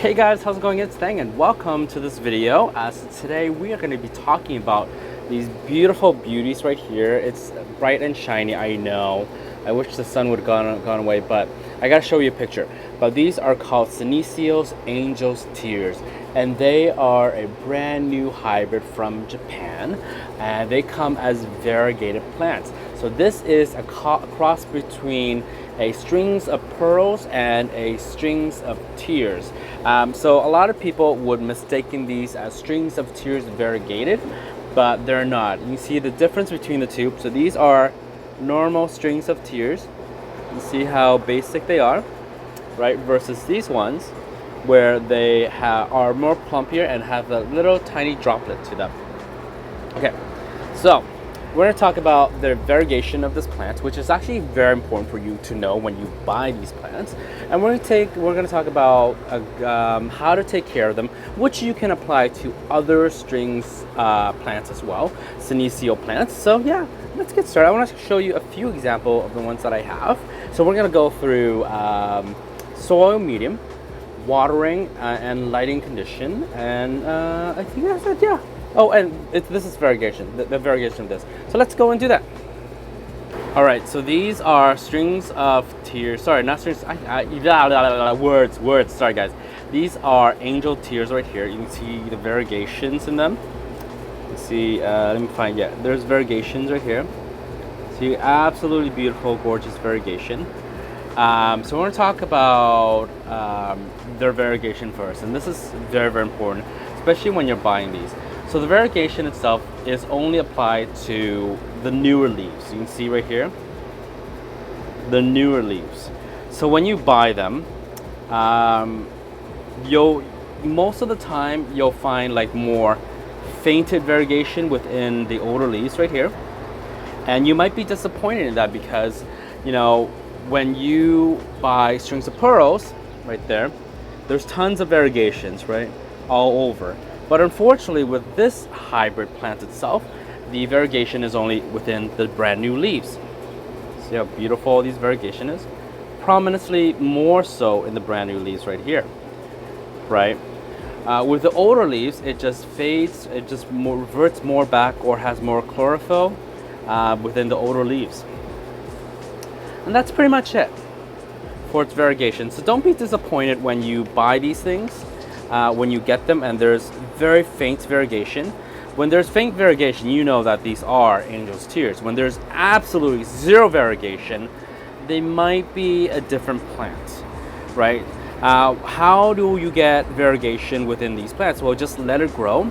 Hey guys, how's it going? It's Thang and welcome to this video. So today we are going to be talking about these beautiful beauties right here. It's bright and shiny, I know. I wish the sun would have gone away, but I gotta show you a picture. But these are called Senecio's Angel's Tears, and they are a brand new hybrid from Japan, and they come as variegated plants. So this is a cross between a strings of pearls and a strings of tears. So a lot of people would mistaken these as strings of tears variegated, but they're not. You see the difference between the two. So these are normal strings of tears. You see how basic they are, right? Versus these ones where they are more plumpier and have a little tiny droplet to them. Okay, so we're going to talk about the variegation of this plant, which is actually very important for you to know when you buy these plants. And we're going to talk about how to take care of them, which you can apply to other strings plants as well, Senecio plants. So yeah, let's get started. I want to show you a few examples of the ones that I have. So we're going to go through soil medium, watering, and lighting condition, and I think that's it. Yeah. Oh, and this is variegation, the variegation of this. So let's go and do that. All right, so these are strings of tears. Sorry, not strings. Words. Sorry, guys. These are angel tears right here. You can see the variegations in them. You see, let me find. Yeah, there's variegations right here. See, absolutely beautiful, gorgeous variegation. So we're going to talk about their variegation first, and this is very, very important, especially when you're buying these. So the variegation itself is only applied to the newer leaves. You can see right here, the newer leaves. So when you buy them, most of the time you'll find like more fainted variegation within the older leaves right here. And you might be disappointed in that because, you know, when you buy strings of pearls right there, there's tons of variegations, right, all over. But unfortunately, with this hybrid plant itself, the variegation is only within the brand new leaves. See how beautiful this variegation is? Prominently more so in the brand new leaves right here, right? With the older leaves, it just fades, it just reverts more back or has more chlorophyll within the older leaves. And that's pretty much it for its variegation. So don't be disappointed when you buy these things. When you get them and there's very faint variegation. When there's faint variegation, you know that these are angel's tears. When there's absolutely zero variegation, they might be a different plant, right? How do you get variegation within these plants? Well, just let it grow,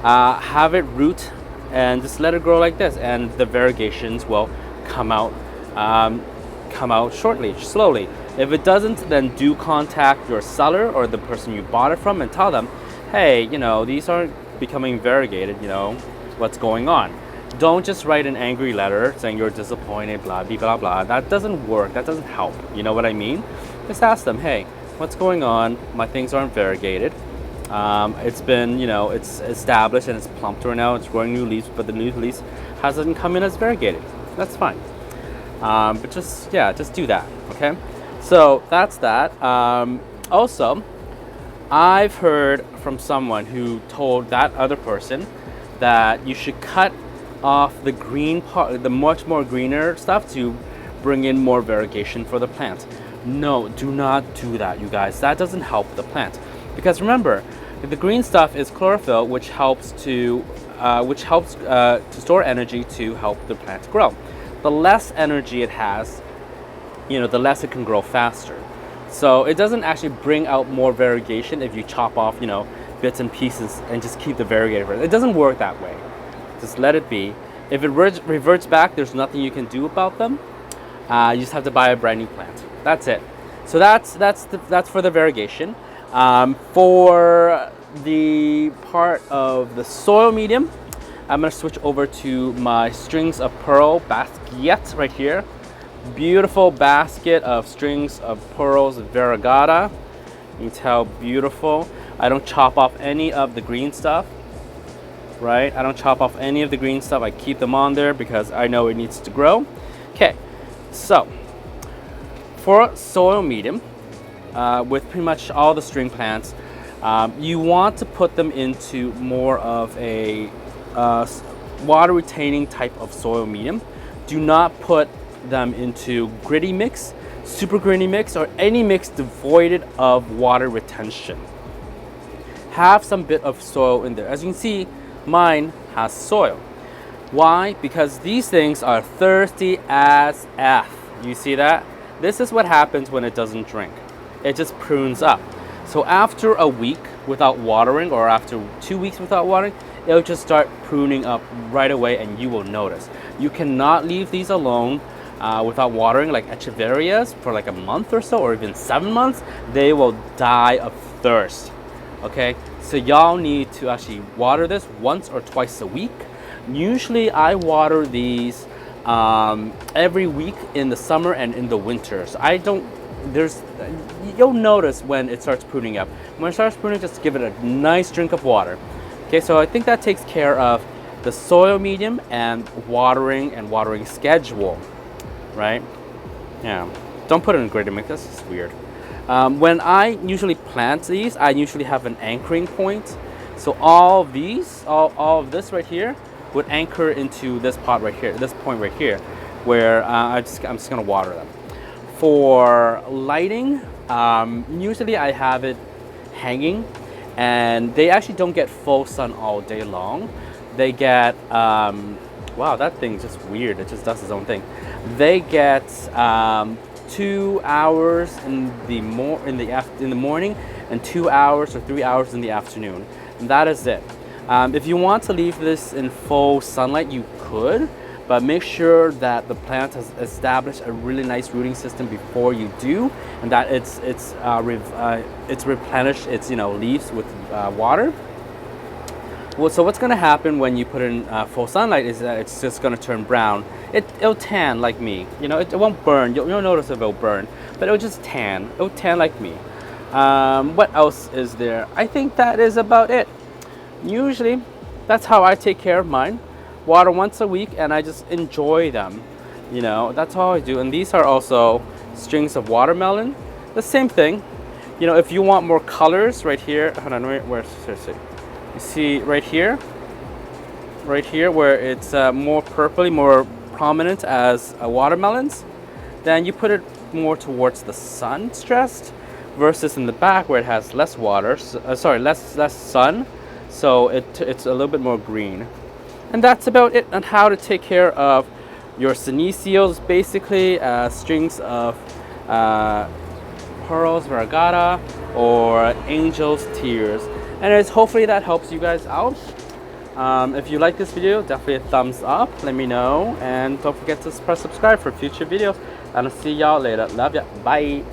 have it root, and just let it grow like this, and the variegations will come out shortly, slowly. If it doesn't, then do contact your seller or the person you bought it from and tell them, hey, you know, these aren't becoming variegated, you know, what's going on? Don't just write an angry letter saying you're disappointed, blah, blah, blah, blah. That doesn't work. That doesn't help. You know what I mean? Just ask them, hey, what's going on? My things aren't variegated. It's been, you know, it's established and it's plumped right now. It's growing new leaves, but the new leaves hasn't come in as variegated. That's fine. But just do that, okay? So that's that. Also, I've heard from someone who told that other person that you should cut off the green part, the much more greener stuff, to bring in more variegation for the plant. No, do not do that, you guys. That doesn't help the plant. Because remember, the green stuff is chlorophyll, which helps to store energy to help the plant grow. The less energy it has, you know, the less it can grow faster. So it doesn't actually bring out more variegation if you chop off, you know, bits and pieces and just keep the variegated. It doesn't work that way. Just let it be. If it reverts back, there's nothing you can do about them. You just have to buy a brand new plant. That's it. So that's for the variegation. For the part of the soil medium, I'm going to switch over to my strings of pearl basket right here. Beautiful basket of strings of pearls variegata. You can tell, beautiful. I don't chop off any of the green stuff, right? I don't chop off any of the green stuff. I keep them on there because I know it needs to grow. Okay, so for soil medium, with pretty much all the string plants, You want to put them into more of a water retaining type of soil medium. Do not put them into gritty mix, super gritty mix, or any mix devoid of water retention. Have some bit of soil in there. As you can see, mine has soil. Why? Because these things are thirsty as F. You see that? This is what happens when it doesn't drink. It just prunes up. So after a week without watering, or after 2 weeks without watering, it'll just start pruning up right away, and you will notice. You cannot leave these alone without watering, like echeverias, for like a month or so, or even 7 months. They will die of thirst. Okay, so y'all need to actually water this once or twice a week. Usually I water these every week in the summer and in the winter. So I don't, you'll notice when it starts pruning up. When it starts pruning, just give it a nice drink of water. Okay, so I think that takes care of the soil medium and watering schedule, right? Yeah, don't put it in graded mix, that's just weird. When I usually plant these, I usually have an anchoring point. So all of these, all of this right here would anchor into this pot right here, this point right here, where I'm just gonna water them. For lighting, usually I have it hanging, and they actually don't get full sun all day long. They get, wow, that thing's just weird. It just does its own thing. They get 2 hours in the morning and 2 hours or 3 hours in the afternoon, and that is it. If you want to leave this in full sunlight, you could, but make sure that the plant has established a really nice rooting system before you do, and that it's replenished its leaves with water. Well, so what's going to happen when you put in full sunlight is that it's just going to turn brown. It'll tan like me. It won't burn. You'll notice it will burn, but it'll just tan. It'll tan like me. What else is there? I think that is about it. Usually, that's how I take care of mine. Water once a week, and I just enjoy them. That's all I do. And these are also strings of watermelon. The same thing. If you want more colors, right here. Hold on, where's seriously? You see right here where it's more purpley, more prominent as watermelons, then you put it more towards the sun stressed, versus in the back where it has less water, less sun, so it's a little bit more green. And that's about it on how to take care of your Senecios, basically strings of pearls variegata or angel's tears. And hopefully that helps you guys out. If you like this video, definitely a thumbs up, let me know, and don't forget to press subscribe for future videos, and I'll see y'all later. Love ya, bye.